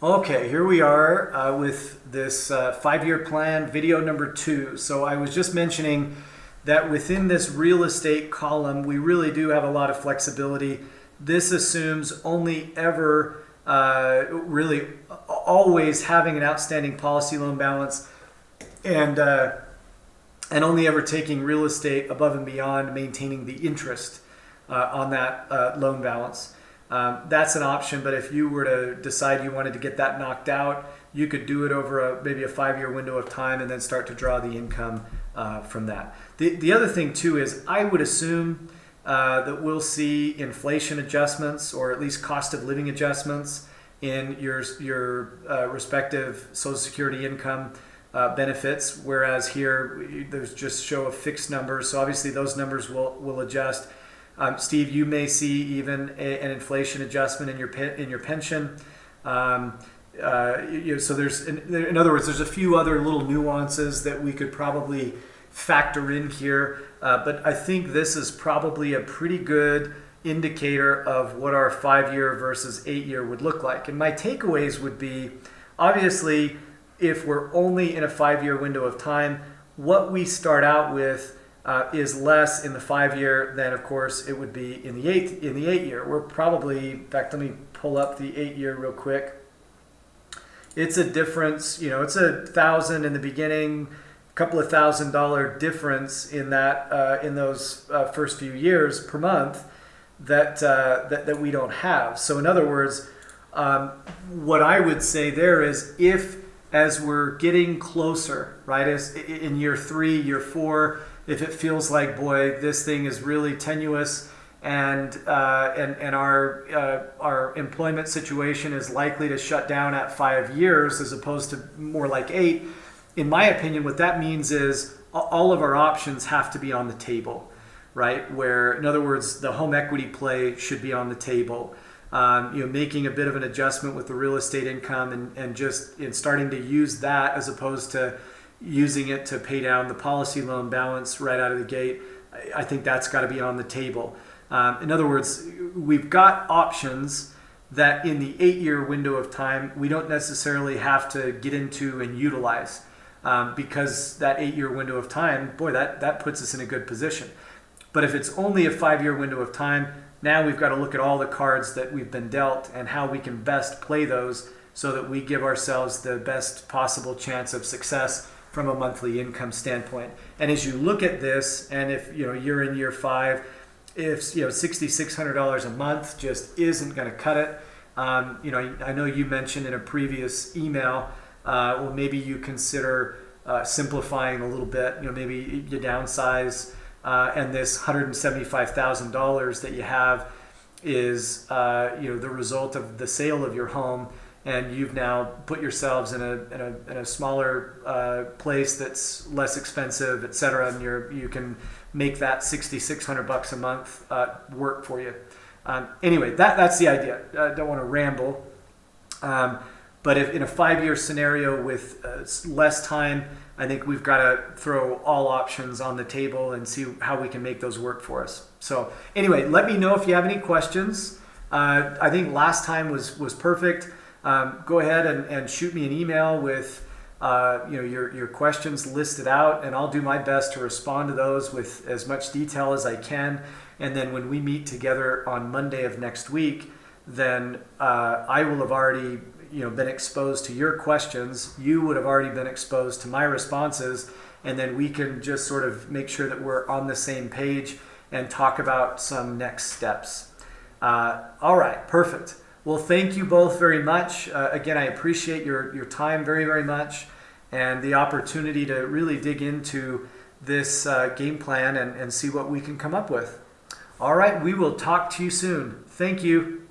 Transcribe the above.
Okay, here we are with this 5-year plan, video number 2. So I was just mentioning that within this real estate column, we really do have a lot of flexibility. This assumes only ever, really always having an outstanding policy loan balance and only ever taking real estate above and beyond maintaining the interest on that loan balance. That's an option, but if you were to decide you wanted to get that knocked out, you could do it over maybe a 5-year window of time and then start to draw the income from that. The other thing too is I would assume that we'll see inflation adjustments or at least cost of living adjustments in your respective Social Security income benefits, whereas here there's just show of fixed numbers. So obviously those numbers will adjust. Steve, you may see even an inflation adjustment in your pension. So there's, in other words, there's a few other little nuances that we could probably factor in here. But I think this is probably a pretty good indicator of what our 5-year versus 8-year would look like. And my takeaways would be, obviously, if we're only in a 5-year window of time, what we start out with is less in the 5-year than, of course, it would be in the 8-year. We're probably, in fact, let me pull up the 8-year real quick. It's a difference, it's $1,000 in the beginning, a couple of $1,000 difference in that in those first few years per month that we don't have. So in other words, what I would say there is as we're getting closer, right, as in year 3, year 4, if it feels like, boy, this thing is really tenuous and our employment situation is likely to shut down at 5 years as opposed to more like 8, in my opinion, what that means is all of our options have to be on the table, right? Where, in other words, the home equity play should be on the table. Making a bit of an adjustment with the real estate income and just starting to use that as opposed to using it to pay down the policy loan balance right out of the gate. I think that's got to be on the table. In other words, we've got options that in the 8-year window of time, we don't necessarily have to get into and utilize because that 8-year window of time, boy, that puts us in a good position. But if it's only a 5-year window of time, now we've got to look at all the cards that we've been dealt and how we can best play those so that we give ourselves the best possible chance of success from a monthly income standpoint. And as you look at this, and if you're in year 5, if $6,600 a month just isn't going to cut it, I know you mentioned in a previous email, well, maybe you consider simplifying a little bit. Maybe you downsize, and this $175,000 that you have is the result of the sale of your home. And you've now put yourselves in a smaller place that's less expensive, et cetera, and you can make that $6,600 a month work for you. Anyway, that's the idea. I don't want to ramble, but if in a 5-year scenario with less time, I think we've got to throw all options on the table and see how we can make those work for us. So anyway, let me know if you have any questions. I think last time was perfect. Go ahead and shoot me an email with your questions listed out, and I'll do my best to respond to those with as much detail as I can. And then when we meet together on Monday of next week, then I will have already been exposed to your questions. You would have already been exposed to my responses, and then we can just sort of make sure that we're on the same page and talk about some next steps. All right, perfect. Well, thank you both very much. Again, I appreciate your time very, very much and the opportunity to really dig into this game plan and see what we can come up with. All right, we will talk to you soon. Thank you.